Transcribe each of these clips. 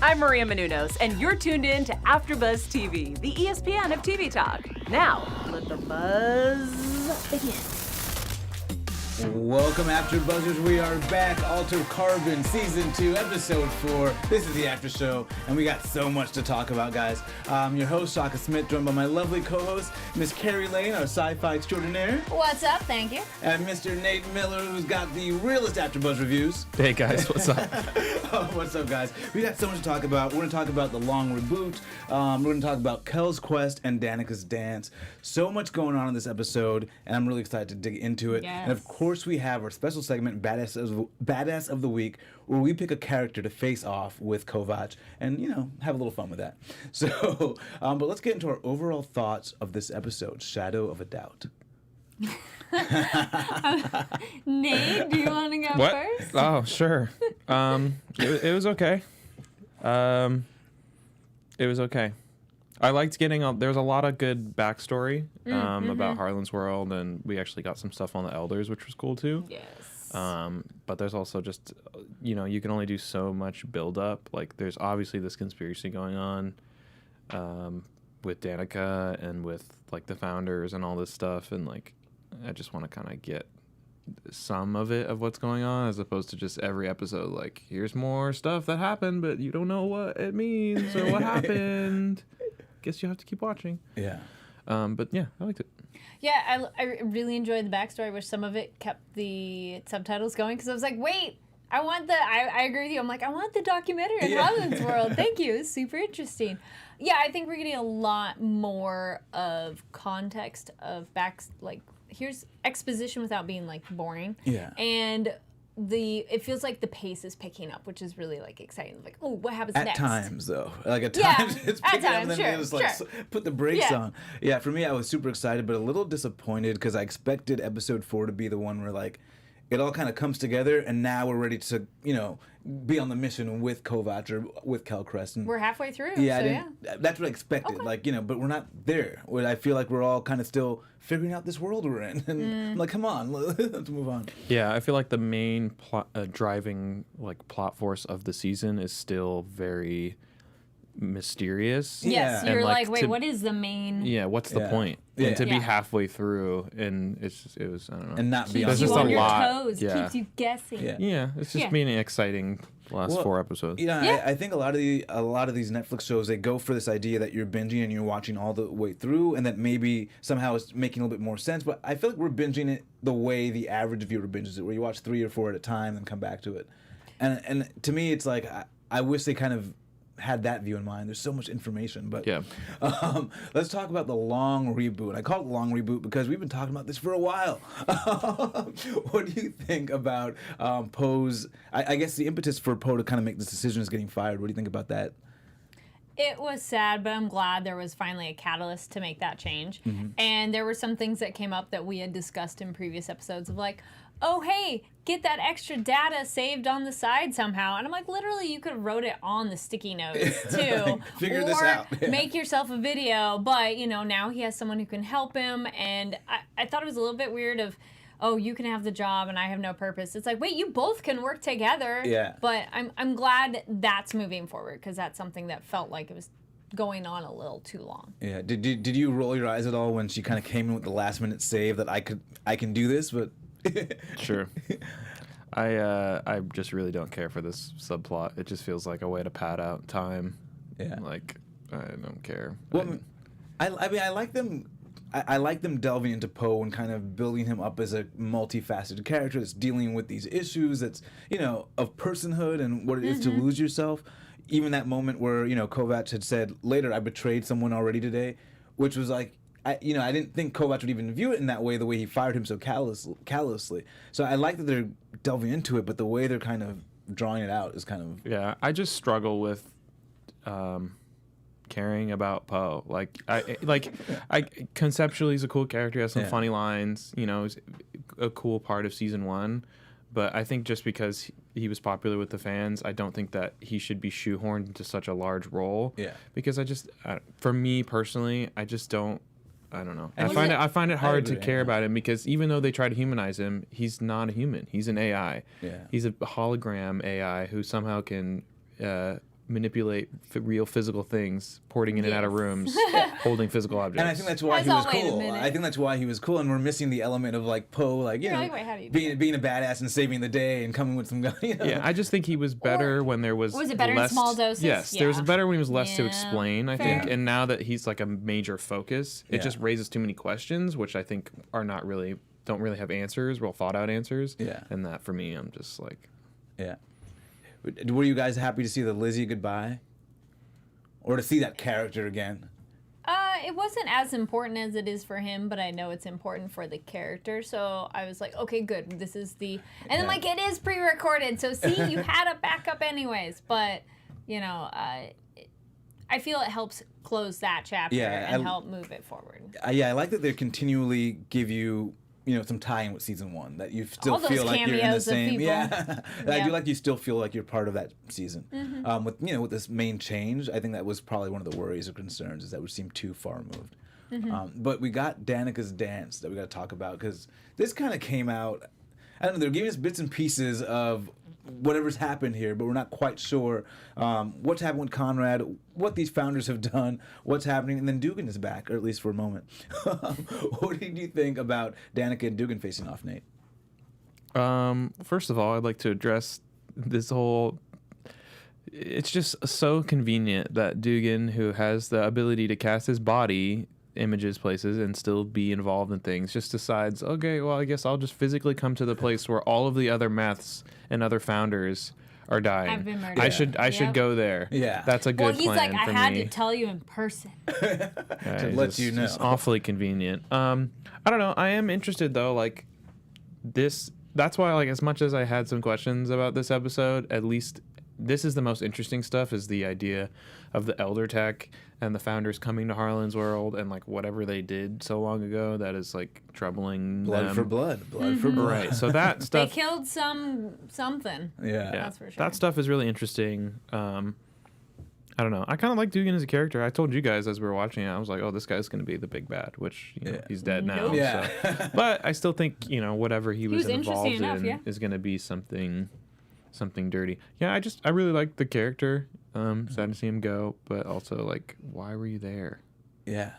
I'm Maria Menounos, and you're tuned in to AfterBuzz TV, the ESPN of TV talk. Now, let the buzz begin. Welcome, After Buzzers. We are back. Altered Carbon, Season 2, Episode 4. This is the After Show, and we got so much to talk about, guys. I'm your host, Shaka Smith, joined by my lovely co-host, Miss Kari Lane, our sci-fi extraordinaire. What's up? Thank you. And Mr. Nate Miller, who's got the realest After Buzz reviews. Hey, guys. What's up? What's up, guys? We got so much to talk about. We're going to talk about the long reboot. We're going to talk about Kels Quest and Danica's Dance. So much going on in this episode, and I'm really excited to dig into it. Yes. And of course, we have our special segment, Badass of the Week, where we pick a character to face off with Kovacs and, you know, have a little fun with that. So, but let's get into our overall thoughts of this episode, Shadow of a Doubt. Nate, do you want to go What? first? Oh, sure. It was okay. It was okay. I liked getting there was a lot of good backstory about Harlan's world, and we actually got some stuff on the elders, which was cool too. Yes. But there's also just, you know, you can only do so much build up. Like, there's obviously this conspiracy going on with Danica and with like the founders and all this stuff, and like I just want to kind of get some of it of what's going on, as opposed to just every episode like, here's more stuff that happened, but you don't know what it means or what happened. Guess you have to keep watching. Yeah. But yeah, I liked it. Yeah, I really enjoyed the backstory, which some of it kept the subtitles going, because I was like, wait, I agree with you. I'm like, I want the documentary on Harlan's world. Thank you. It's super interesting. Yeah, I think we're getting a lot more of context of here's exposition without being like boring. Yeah. And it feels like the pace is picking up, which is really like exciting. Like, oh, what happens next? At times, though. Like, at Yeah, times, it's at picking up, times, and then sure, it's like, sure. put the brakes Yeah. on. Yeah, for me, I was super excited, but a little disappointed, because I expected episode 4 to be the one where, like, it all kind of comes together, and now we're ready to, you know, be on the mission with Kovacs or with Kellcrest. And We're halfway through. yeah, So that's what I expected. Okay. Like, you know, but we're not there. I feel like we're all kind of still figuring out this world we're in. And I'm like, come on, let's move on. Yeah, I feel like the main driving like plot force of the season is still very mysterious. Yes, Yeah. you're And, like, wait, to- what is the main? Yeah, what's the Yeah. point? Yeah. And to be Yeah. halfway through, and it was I don't know. And not be There's Keeps just you a on your lot. toes. Yeah. Keeps you guessing. Yeah. Yeah, it's just Yeah. been an exciting last Well, 4 episodes. Yeah, Yeah. I think a lot of these Netflix shows, they go for this idea that you're binging and you're watching all the way through, and that maybe somehow it's making a little bit more sense. But I feel like we're binging it the way the average viewer binges it, where you watch 3 or 4 at a time and come back to it. And to me, it's like I wish they kind of had that view in mind. There's so much information, but Yeah. Let's talk about the long reboot. I call it the long reboot because we've been talking about this for a while. What do you think about Poe's? I guess the impetus for Poe to kind of make this decision is getting fired. What do you think about that? It was sad, but I'm glad there was finally a catalyst to make that change. And there were some things that came up that we had discussed in previous episodes of like, oh, hey, get that extra data saved on the side somehow. And I'm like, literally, you could have wrote it on the sticky notes, too. Figure this out. Yeah. Make yourself a video. But, you know, now he has someone who can help him. And I thought it was a little bit weird of, oh, you can have the job and I have no purpose. It's like, wait, you both can work together. Yeah. But I'm glad that's moving forward, because that's something that felt like it was going on a little too long. Yeah. Did you roll your eyes at all when she kind of came in with the last minute save that I can do this, but Sure. I just really don't care for this subplot. It just feels like a way to pad out time. Yeah. Like, I don't care. Well, I mean, I like them. I like them delving into Poe and kind of building him up as a multifaceted character that's dealing with these issues. That's, you know, of personhood and what it is to lose yourself. Even that moment where, you know, Kovacs had said later, "I betrayed someone already today," which was like, I didn't think Kovacs would even view it in that way, the way he fired him so callously. So I like that they're delving into it, but the way they're kind of drawing it out is kind of... Yeah, I just struggle with caring about Poe. I conceptually he's a cool character, he has some Yeah. funny lines, you know, he's a cool part of season 1. But I think just because he was popular with the fans, I don't think that he should be shoehorned into such a large role. Yeah. Because for me personally, I just don't. I don't know. And I find it hard to agree, care yeah. about him, because even though they try to humanize him, he's not a human. He's an AI. Yeah. He's a hologram AI who somehow can manipulate real physical things, porting in and out of rooms, holding physical objects. And I think that's why he I'll was wait a cool. minute. I think that's why he was cool, and we're missing the element of like Poe, like you know, like, wait, how do you do being a badass and saving the day and coming with some gun. You know? Yeah, I just think he was better when there was. Was it better in less, small doses? Yes, there was Yeah. better when he was less to Yeah. explain. I Fair. think, and now that he's like a major focus, it Yeah. just raises too many questions, which I think are not really don't really have answers, well thought out answers. Yeah. And that for me, I'm just like. Yeah. Were you guys happy to see the Lizzie goodbye? Or to see that character again? It wasn't as important as it is for him, but I know it's important for the character. So I was like, okay, good. This is the... And then, like, it is pre-recorded. So, see, you had a backup anyways. But, you know, I feel it helps close that chapter and help move it forward. Yeah, I like that they continually give you, you know, some tie-in with season 1. That you still All those feel like you're in the cameos of same... people. Yeah. I Yeah. do like you still feel like you're part of that season. With, you know, with this main change, I think that was probably one of the worries or concerns, is that would seem too far removed. But we got Danica's Dance that we got to talk about, because this kind of came out... I don't know, they're giving us bits and pieces of whatever's happened here, but we're not quite sure what's happened with Conrad, what these founders have done, what's happening, and then Dugan is back, or at least for a moment. What did you think about Danica and Dugan facing off, Nate? First of all, I'd like to address this whole... It's just so convenient that Dugan, who has the ability to cast his body images places and still be involved in things, just decides, okay, well, I guess I'll just physically come to the place where all of the other Meths and other founders are dying. I've been murdered. I should go there. Yeah. That's a good Well, he's plan like, for I had me. to tell you in person. To let you know. It's awfully convenient. I don't know. I am interested though. Like this. That's why, like, as much as I had some questions about this episode, at least this is the most interesting stuff. Is the idea of the elder tech and the founders coming to Harlan's world and like whatever they did so long ago that is like troubling Blood them. for blood. Blood for blood. Right. So that They stuff. killed something. Yeah. Yeah, That's for sure. that stuff is really interesting. I don't know. I kind of like Dugan as a character. I told you guys as we were watching it, I was like, "Oh, this guy's going to be the big bad," which you know, Yeah. he's dead now. Nope. Yeah. So. But I still think whatever he was was interesting involved enough, in is going to be something dirty. Yeah, I really like the character. Sad to see him go, but also like, why were you there? Yeah.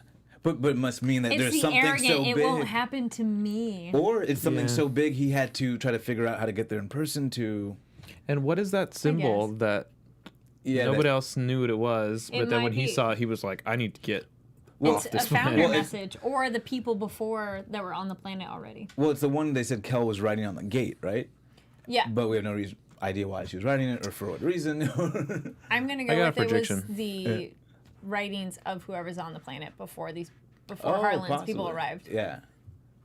But it must mean that It's there's the something arrogant, so it big. won't happen to me. Or it's something Yeah. so big he had to try to figure out how to get there in person to... And what is that symbol guess. that Yeah, nobody else knew what it was? It But then might when he be. saw it, he was like, I need to get Well, off It's a this founder planet. Well, it's- message, or the people before that were on the planet already. Well, it's the one they said Kel was writing on the gate, right? Yeah, But we have no idea why she was writing it or for what reason. I'm gonna I go got a with it was prediction. the writings of whoever's on the planet before Oh, Harlan's people possibly. arrived. Yeah.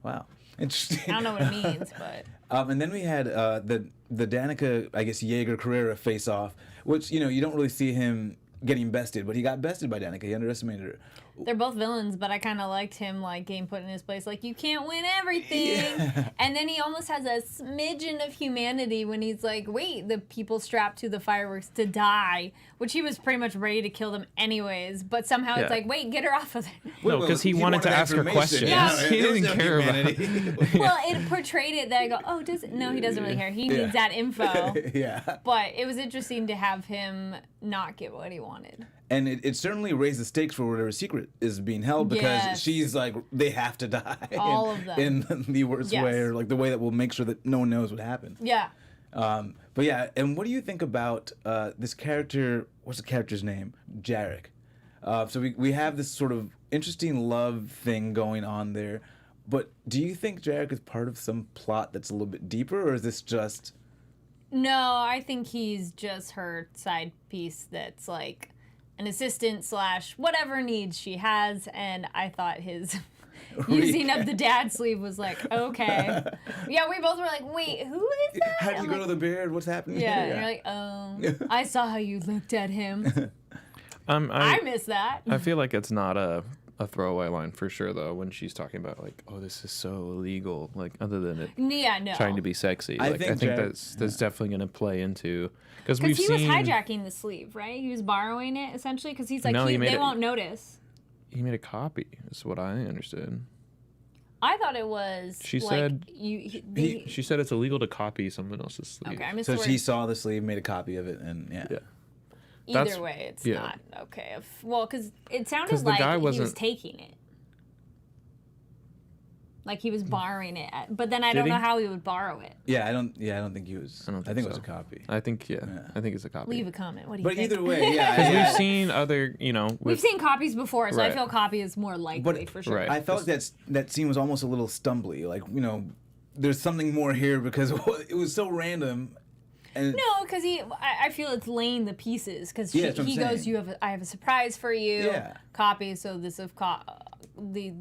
Wow. Interesting. I don't know what it means, but And then we had the Danica, I guess, Jaeger Carrera face off, which, you know, you don't really see him getting bested, but he got bested by Danica. He underestimated her. they're both villains. But I kind of liked him like getting put in his place. Like, you can't win everything. Yeah. And then he almost has a smidgen of humanity when he's like, wait, the people strapped to the fireworks to die, which he was pretty much ready to kill them anyways. But somehow Yeah. it's like, wait, get her off of there. No, because he wanted to ask her information. questions. Yeah. He There was didn't no care about humanity. Well, it portrayed it that I go, oh, does it? No, he doesn't really care. He Yeah. needs that info. Yeah. But it was interesting to have him not get what he wanted. And it certainly raised the stakes for whatever secret is being held, because Yes. she's like, they have to die. All of them. In the worst Yes. way, or like the way that will make sure that no one knows what happened. Yeah. But yeah, and what do you think about this character? What's the character's name? Jarek. So we have this sort of interesting love thing going on there. But do you think Jarek is part of some plot that's a little bit deeper, or is this just... No, I think he's just her side piece that's like an assistant / whatever needs she has. And I thought his using of the dad sleeve was like, okay. Yeah, we both were like, wait, who is that? How do you I'm grow like, the beard? What's happening yeah, here? and you're like, oh, I saw how you looked at him. I I miss that. I feel like it's not a throwaway line for sure, though, when she's talking about like, oh, this is so illegal, like other than it Yeah, no. trying to be sexy. I Like, think I think Jared- that's definitely going to play into, because we've Because he seen was hijacking the sleeve, right? He was borrowing it essentially because he's like, No, he made they it- won't notice. he made a copy. Is what I understood. I thought it was. She like, said- you. She said it's illegal to copy someone else's sleeve. Okay, I missed So the word. she saw the sleeve, made a copy of it, and yeah. Yeah. either way, it's not okay. Well, because it sounded the like guy he was wasn't- taking it. Like he was borrowing it, but then I Did don't he? know how he would borrow it. Yeah, I don't think he was. I don't I think think it was so. a copy. I think I think it's a copy. Leave a comment. What do you But think? either way, yeah. Because yeah. we've seen other, We've with, seen copies before, so I Right. feel copy is more likely for sure. Right. I felt like that scene was almost a little stumbly. Like, there's something more here because it was so random. And No, because I feel it's laying the pieces. Because Yeah, that's what I'm he goes, saying. I have a surprise for you. Yeah. Copy. So the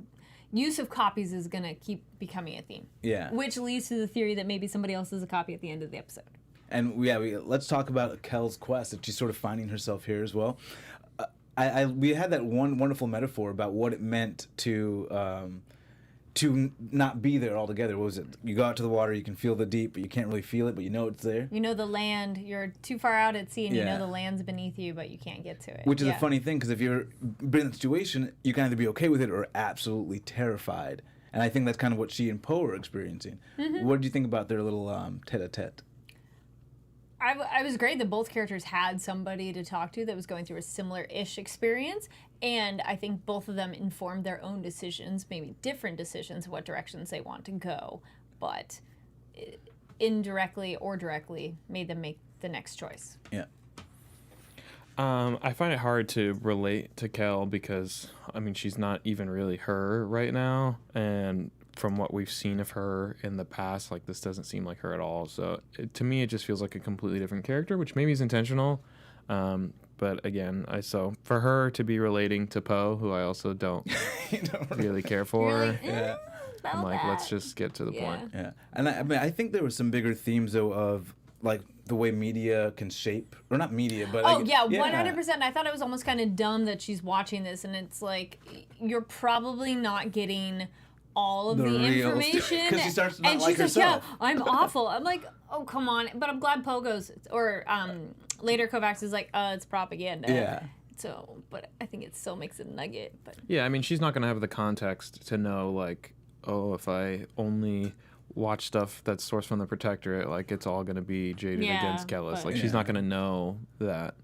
use of copies is gonna keep becoming a theme. Yeah. Which leads to the theory that maybe somebody else is a copy at the end of the episode. And let's talk about Kels Quest, that she's sort of finding herself here as well. We had that one wonderful metaphor about what it meant to not be there altogether. What was it? You go out to the water, you can feel the deep, but you can't really feel it, but you know it's there. You know the land. You're too far out at sea, and you Yeah. know the land's beneath you, but you can't get to it. Which is Yeah. a funny thing, because if you're in that situation, you can either be okay with it or absolutely terrified. And I think that's kind of what she and Poe are experiencing. Mm-hmm. What did you think about their little tete-a-tete? I was great that both characters had somebody to talk to that was going through a similar-ish experience, and I think both of them informed their own decisions, maybe different decisions, what directions they want to go, but indirectly or directly made them make the next choice. Yeah. I find it hard to relate to Kel because, I mean, she's not even really her right now. And from what we've seen of her in the past, like, this doesn't seem like her at all. So to me, it just feels like a completely different character, which maybe is intentional. But again, so for her to be relating to Poe, who I also don't really care for, You're like, Yeah. about I'm like, that. let's just get to the Yeah. point. Yeah. And I think there were some bigger themes, though, of, like, the way media can shape, or not media, but Oh, like, yeah, 100%. I thought it was almost kind of dumb that she's watching this, and it's like, you're probably not getting all of The the real information. 'cause she starts to not and like she's herself. like, yeah, I'm awful. I'm like, oh, come on. But I'm glad Poe goes, or later Kovacs is like, it's propaganda. Yeah. So, but I think it still makes a nugget. But Yeah, I mean, she's not going to have the context to know, like, oh, if I only watch stuff that's sourced from the Protectorate, like, it's all going to be jaded Yeah, against Kellis. but- Like, Yeah. she's not going to know that.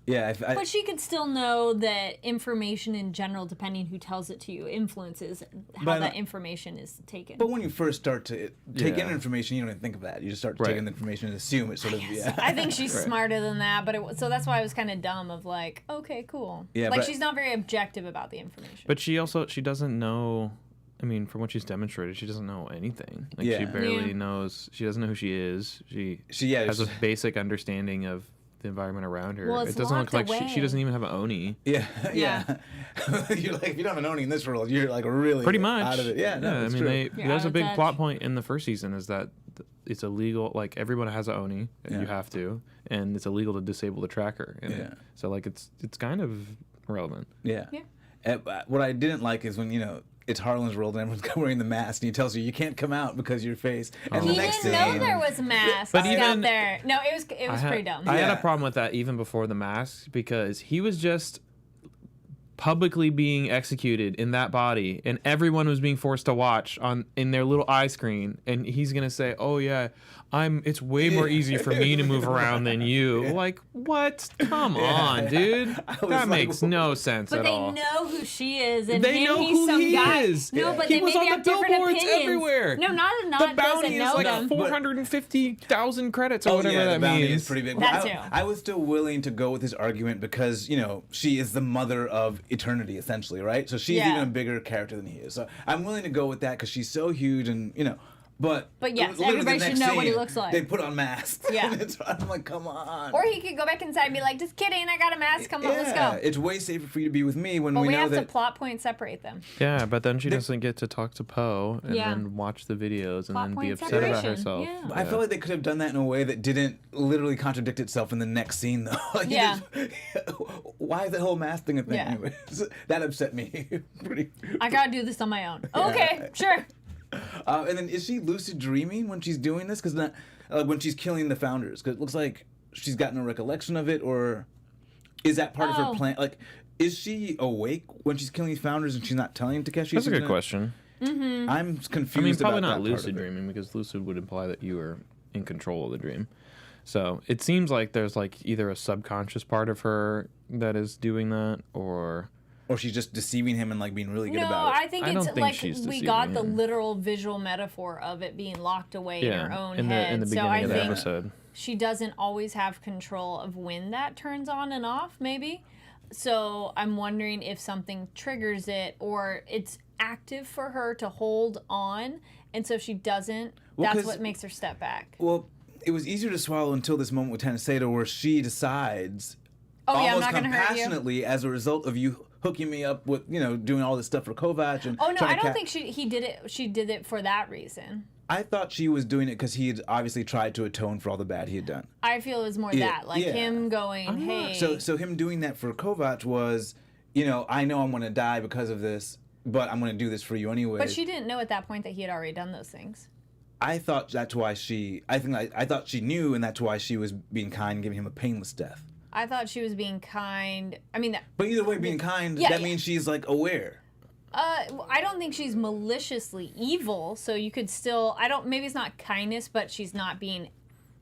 Yeah. But she could still know that information in general, depending who tells it to you, influences how But- that information is taken. But when you first start to take in Yeah. information, you don't even think of that. You just start to Right. take in the information and assume it sort of, yeah. I think she's Right. smarter than that, but so that's why I was kind of dumb of like, okay, cool. Yeah, like but- she's not very objective about the information. But she doesn't know, I mean, from what she's demonstrated, she doesn't know anything. Like, she Yeah. barely Yeah. knows, she doesn't know who she is. She Yeah, has a it's- basic understanding of the environment around her. Well, it's it doesn't look like locked she away. doesn't even have an Oni. Yeah, Yeah. yeah. You're like, if you don't have an Oni in this world, you're like really Pretty much. out of it. Yeah, no, I it's mean, true. You're that was out a of big touch. plot point in the first season is that it's illegal. Like, everyone has an Oni, and Yeah. you have to, and it's illegal to disable the tracker. And Yeah. So, like, it's kind of relevant. Yeah. Yeah. What I didn't like is when, it's Harlan's world and everyone's wearing the mask and he tells you can't come out because of your face. And he the next didn't know scene, there was masks But out even- there. No, it was pretty dumb. I had Yeah. a problem with that even before the mask because he was just publicly being executed in that body, and everyone was being forced to watch in their little eye screen. And he's gonna say, "Oh yeah, it's way more easy for me to move around than you." Yeah. like, What? Come on, dude. I was That like, makes no sense but at they all. know who she is, and They him, know he's who some he guy. is. No, Yeah. but He they was maybe on have the different billboards opinions. everywhere. No, not The doesn't bounty know is like them. 450,000 credits or Oh, whatever yeah, the that bounty means. is pretty big. That But too. I was still willing to go with his argument because, she is the mother of eternity, essentially, right? So she's Yeah. even a bigger character than he is. So I'm willing to go with that because she's so huge and, But yes, literally everybody the should next know what he scene, looks like. They put on masks. Yeah. And I'm like, come on. Or he could go back inside and be like, just kidding, I got a mask, come on, let's Yeah, go. it's way safer for you to be with me when But we we know have that. to plot point separate them. Yeah, but then she doesn't get to talk to Poe and Yeah. then watch the videos and Plot then be point upset about separation, herself. yeah. I feel like they could have done that in a way that didn't literally contradict itself in the next scene, though. Like, you Yeah. why is that whole mask thing a thing? Yeah. Anyways? That upset me. Pretty. I gotta do this on my own. Okay, sure. And then is she lucid dreaming when she's doing this? Because when she's killing the founders, because it looks like she's got no recollection of it, or is that part of her Oh. plan? Like, is she awake when she's killing these founders and she's not telling Takeshi? That's a she's good question. I'm confused. I mean, probably about not that part lucid of it. dreaming because lucid would imply that you are in control of the dream. So it seems like there's like either a subconscious part of her that is doing that, or she's just deceiving him and like being really good No, about it. I think I don't it's think like she's we got deceiving the him. literal visual metaphor of it being locked away in her own in head. the So beginning I of the think episode. she doesn't always have control of when that turns on and off, maybe. So I'm wondering if something triggers it, or it's active for her to hold on, and so if she doesn't, Well, that's 'cause- what makes her step back. Well, it was easier to swallow until this moment with Tanaceto where she decides Oh yeah, I'm almost not gonna hurt you. compassionately as a result of you hooking me up with, doing all this stuff for Kovacs and Oh no, trying I to don't think he did it. She did it for that reason. I thought she was doing it because he had obviously tried to atone for all the bad he had done. I feel it was more Yeah, that, like yeah. him going, "Hey." So him doing that for Kovacs was, I know I'm going to die because of this, but I'm going to do this for you anyway. But she didn't know at that point that he had already done those things. I thought that's why I thought she knew, and that's why she was being kind and giving him a painless death. I thought she was being kind. I mean, But either way, being kind, Yeah, that yeah. means she's like aware. I don't think she's maliciously evil, so you could still, maybe it's not kindness, but she's not being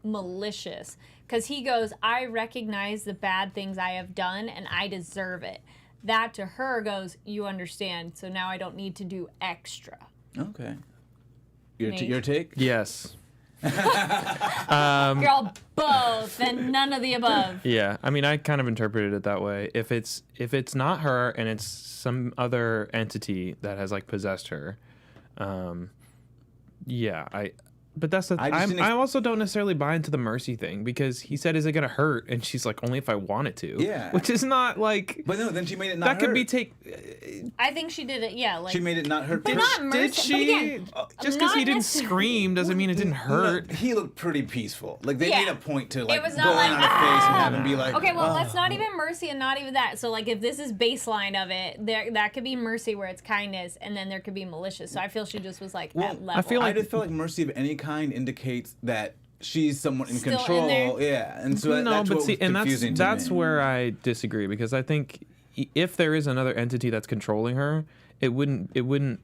malicious. Because he goes, I recognize the bad things I have done, and I deserve it. That to her goes, you understand, so now I don't need to do extra. Okay. Your Nate? take? Yes. You're all both and none of the above. Yeah, I mean, I kind of interpreted it that way. If it's not her and it's some other entity that has like possessed her, but that's the I also don't necessarily buy into the mercy thing, because he said, "Is it gonna hurt?" And she's like, "Only if I want it to." Yeah. which is not like. But no, then she made it not that hurt. could be I think she did it, yeah. Like, She made it not hurt. But her. not mercy. Did she? But again, Just because not he didn't necessarily- scream doesn't mean it didn't hurt. No, he looked pretty peaceful. Like they Yeah. made a point to like was go not in like, on her face and have him be like, Okay, well, "Oh." that's not even mercy and not even that. So, like, if this is baseline of it, that could be mercy where it's kindness, and then there could be malicious. So I feel she just was, like, at level. I feel I like- just feel like mercy of any kind indicates that she's somewhat in Still in control. there? Yeah, and so that's what was and confusing that's to me. where I disagree, because I think if there is another entity that's controlling her, it wouldn't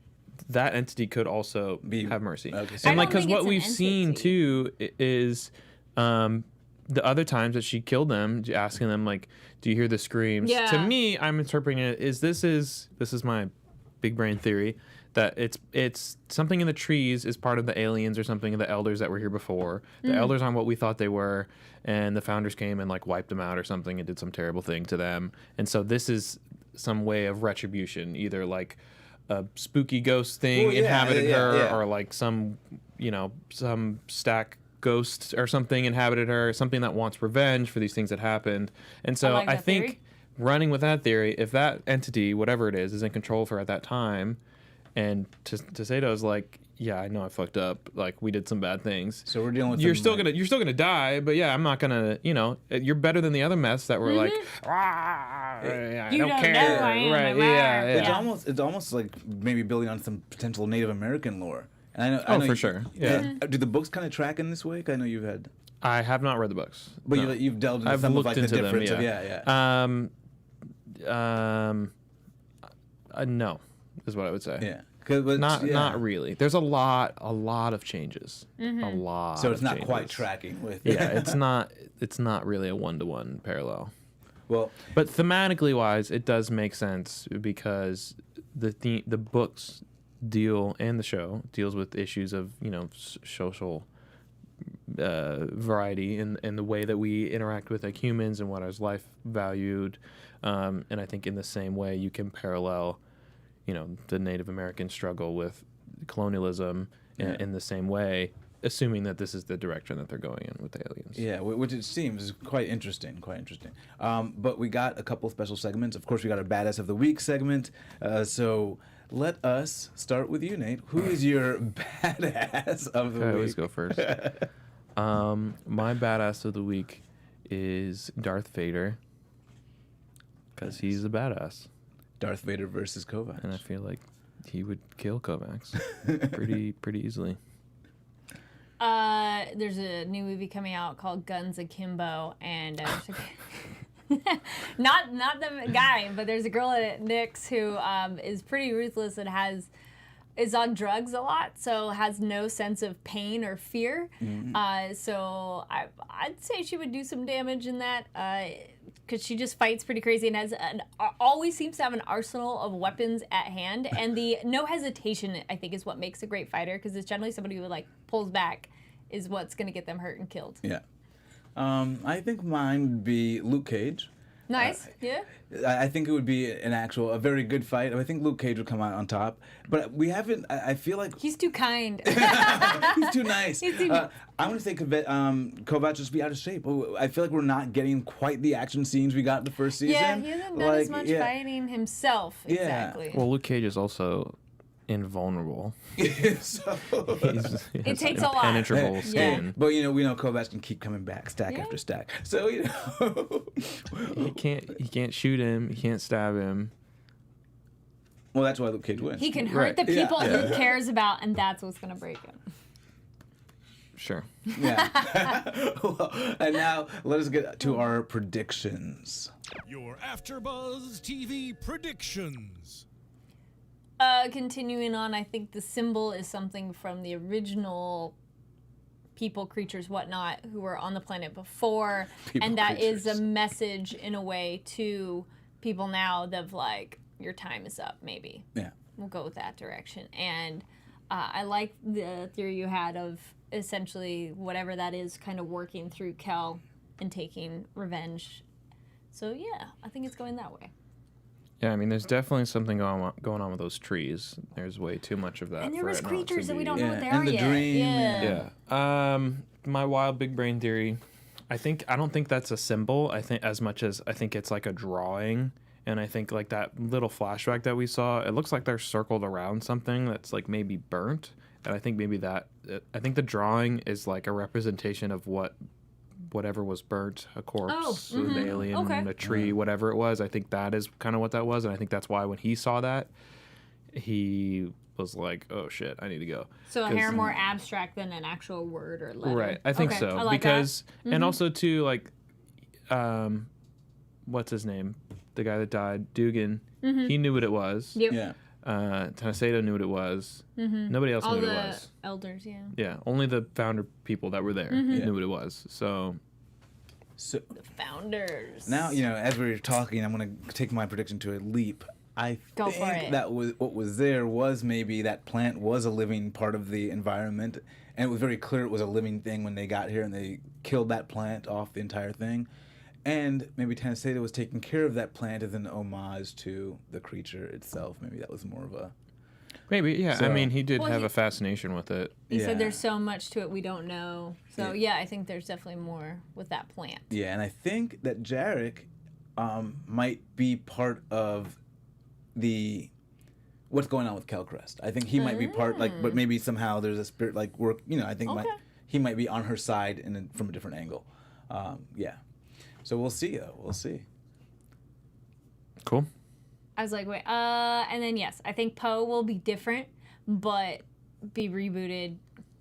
that entity could also have mercy. Okay, so- And I like, don't because think what it's an we've seen entity. too is the other times that she killed them, asking them like, "Do you hear the screams?" Yeah. To me, I'm interpreting it is this is my big brain theory, that it's something in the trees is part of the aliens or something of the elders that were here before. The elders aren't what we thought they were, and the founders came and like wiped them out or something and did some terrible thing to them. And so this is some way of retribution, either like a spooky ghost thing Well, yeah, inhabited yeah, her, yeah. or like some stack ghost or something inhabited her, something that wants revenge for these things that happened. And so like I that think theory. running with that theory, if that entity, whatever it is in control of her at that time, and Taseto's like, yeah, I know I fucked up. Like, we did some bad things. So we're dealing with You're some, still gonna die, but yeah, I'm not gonna. You're better than the other mess that were like, I You don't don't care. know I am, Right? I'm Yeah. right. Yeah. It's almost like maybe building on some potential Native American lore. And I know for sure. Yeah. Do the books kind of track in this way? 'Cause I know you've had, I have not read the books, but no. you've delved into I've some of looked like the into them. difference Yeah. of No, is what I would say. yeah. 'Cause- but, Not really. There's a lot of changes. A lot. So it's of not quite changes. tracking with. Yeah, it's not really a 1-to-1 parallel. Well, But thematically wise, it does make sense, because the books deal, and the show deals with issues of social variety in the way that we interact with like humans and what is life valued, and I think in the same way you can parallel the Native American struggle with colonialism in the same way, assuming that this is the direction that they're going in with the aliens. yeah, which it seems is quite interesting. But we got a couple special segments. Of course, we got our Badass of the Week segment. So let us start with you, Nate. Who is your Badass of the I Week? always go first. My Badass of the Week is Darth Vader, because he's a badass. Darth Vader versus Kovacs. And I feel like he would kill Kovacs pretty easily. There's a new movie coming out called Guns Akimbo, and not the guy, but there's a girl at Nick's who is pretty ruthless and has is on drugs a lot, so has no sense of pain or fear. So I'd say she would do some damage in that, because she just fights pretty crazy and has always seems to have an arsenal of weapons at hand. And the no hesitation, I think, is what makes a great fighter, because it's generally somebody who like pulls back is what's going to get them hurt and killed. Yeah. I think mine would be Luke Cage. Nice. Yeah. I think it would be a very good fight. I think Luke Cage would come out on top. But we haven't, I feel like... He's too kind. He's too nice. He's too I want to say Kovacs just be out of shape. I feel like we're not getting quite the action scenes we got in the first season. Yeah, he hasn't done as much fighting himself. Yeah. Exactly. Well, Luke Cage is also invulnerable. So, it takes a lot. Impenetrable skin. But we know Kovacs can keep coming back, stack after stack. So He can't shoot him. He can't stab him. Well, that's why Luke Cage wins. He can hurt the people he cares about, and that's what's gonna break him. Sure. Yeah. Well, and now let us get to our predictions. Your AfterBuzz TV predictions. Continuing on, I think the symbol is something from the original people, creatures, whatnot, who were on the planet before, and that is a message in a way to people now of like, your time is up, maybe. Yeah. We'll go with that direction. And I like the theory you had of essentially whatever that is kind of working through Kel and taking revenge. So yeah, I think it's going that way. Yeah, I mean, there's definitely something going on with those trees. There's way too much of that. And there for was it not creatures to that we be- don't know what they and are the yet. dream, Yeah. My wild big brain theory. I don't think that's a symbol. I think as much as I think it's like a drawing, and I think like that little flashback that we saw, it looks like they're circled around something that's like maybe burnt, and I think maybe I think the drawing is like a representation of whatever was burnt, a corpse, an alien, a tree, whatever it was. I think that is kind of what that was, and I think that's why when he saw that, he was like, "Oh shit, I need to go." So a hair more abstract than an actual word or letter. Right, I think so. I like because and also too, like, what's his name? The guy that died, Dugan. He knew what it was. Yep. Yeah. Tanacedo knew what it was. Nobody else All knew the what it was. elders, yeah. Yeah, only the founder people that were there knew what it was. So So The founders. now, as we were talking, I'm going to take my prediction to a leap. I Go think for it. that was what was there was maybe that plant was a living part of the environment, and it was very clear it was a living thing when they got here and they killed that plant off the entire thing. And maybe Tanacedo was taking care of that plant as an homage to the creature itself. Maybe that was more of a... maybe, yeah. So- I mean, he did Well, have he- a fascination with it. He Yeah. said there's so much to it we don't know. So yeah, I think there's definitely more with that plant. Yeah, and I think that Jarek might be part of what's going on with Quellcrest. I think he might be part, but maybe somehow there's a spirit work. I think he might be on her side from a different angle. Yeah, so we'll see. We'll see. Cool. I was like, wait, and then yes, I think Poe will be different, but be rebooted.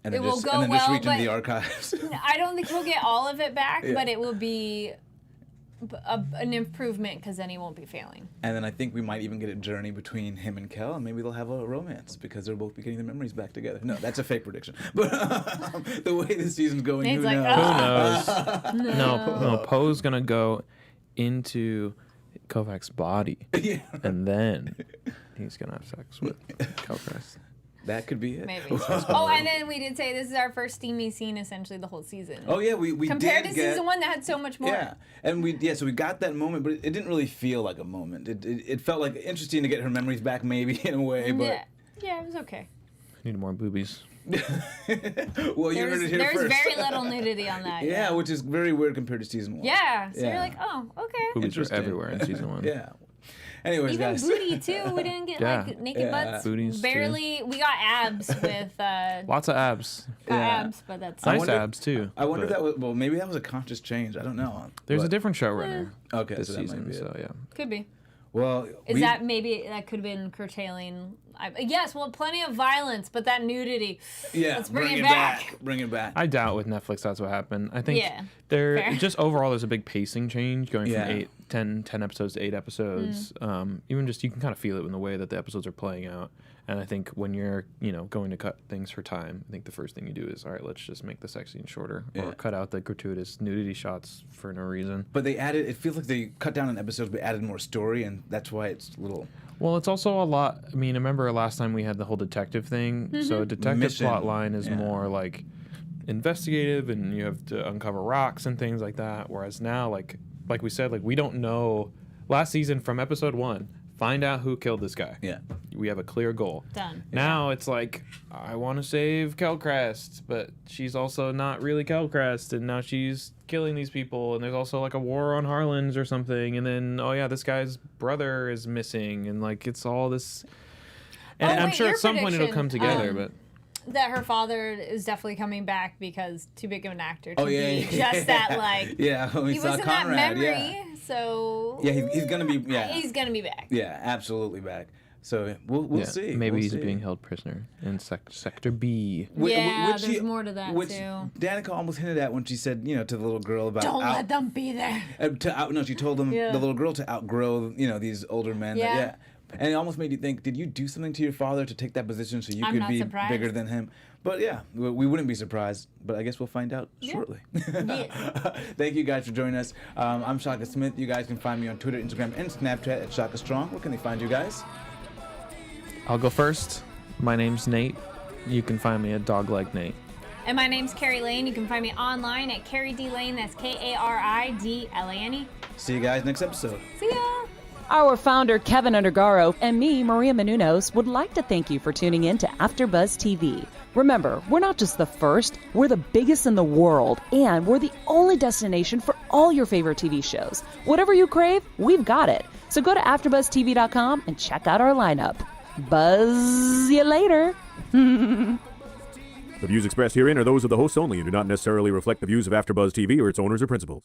And then It will just, go and then well, just reach into but- the archives. I don't think he'll get all of it back, Yeah. but it will be an improvement because then he won't be failing. And then I think we might even get a journey between him and Kel, and maybe they'll have a romance because they'll both be getting their memories back together. No, that's a fake prediction. But the way the season's going, He's who like, knows? Who knows? No, Poe's gonna go into Kovacs' body, Yeah. and then he's gonna have sex with Kellcrest. That could be it. Maybe. Oh, and then we did say this is our first steamy scene essentially the whole season. Oh yeah, we Compared did to get, season 1 that had so much more. Yeah, and so we got that moment, but it didn't really feel like a moment. It felt like interesting to get her memories back, maybe in a way, but Yeah, it was okay. Need more boobies. well, you heard it here There's first. very little nudity on that. yeah, which is very weird compared to season 1. Yeah, so Yeah. you're like, oh, okay. Boobies are Interesting. everywhere in season 1. Yeah. Anyways, Even guys. booty too. We didn't get Yeah. like naked Yeah. butts. Booties, too. Barely. We got abs with Lots of abs. got Yeah. abs, but that's Nice wonder- abs too. I wonder if but that was maybe that was a conscious change. I don't know. there's a But- different showrunner Okay, this so that might season, be it. so yeah. could be. Well, Is that maybe that could have been curtailing? Yes, well, plenty of violence, but that nudity. yeah? let's bring it back. Bring it back. I doubt with Netflix that's what happened. I think Yeah, there fair. just overall there's a big pacing change going Yeah. from 8 10 episodes to 8 episodes. Even just you can kind of feel it in the way that the episodes are playing out. And I think when you're, going to cut things for time, I think the first thing you do is, all right, let's just make the sex scene shorter or cut out the gratuitous nudity shots for no reason. But it feels like they cut down on episodes but added more story, and that's why it's a little... Well, it's also a lot. I mean, remember last time we had the whole detective thing? So a detective plot line is more like investigative, and you have to uncover rocks and things like that. Whereas now, like we said, we don't know. Last season from episode 1, find out who killed this guy. Yeah. We have a clear goal. Done. Now it's like, I want to save Quellcrest, but she's also not really Quellcrest, and now she's killing these people, and there's also like a war on Harlan's or something, and then, oh yeah, this guy's brother is missing, and it's all this... And I'm sure at some point it'll come together, but... That her father is definitely coming back because too big of an actor to be just that he was in Conrad, that memory, so he's gonna be he's gonna be back. Yeah, absolutely back. So we'll see. Maybe he's see. being held prisoner in Sector B. There's more to that too. Danica almost hinted at when she said, to the little girl about don't let them be there. She told them the little girl to outgrow these older men. Yeah. And it almost made you think, did you do something to your father to take that position so you could be surprised. bigger than him? But yeah, we wouldn't be surprised. But I guess we'll find out shortly. Thank you guys for joining us. I'm Shaka Smith. You guys can find me on Twitter, Instagram, and Snapchat at Shaka Strong. Where can they find you guys? I'll go first. My name's Nate. You can find me at Dogleg Nate. And my name's Kari Lane. You can find me online at Kari D Lane. That's KaridLane. See you guys next episode. See ya. Our founder, Keven Undergaro, and me, Maria Menounos, would like to thank you for tuning in to AfterBuzz TV. Remember, we're not just the first, we're the biggest in the world, and we're the only destination for all your favorite TV shows. Whatever you crave, we've got it. So go to AfterBuzzTV.com and check out our lineup. Buzz you later. The views expressed herein are those of the hosts only and do not necessarily reflect the views of AfterBuzz TV or its owners or principals.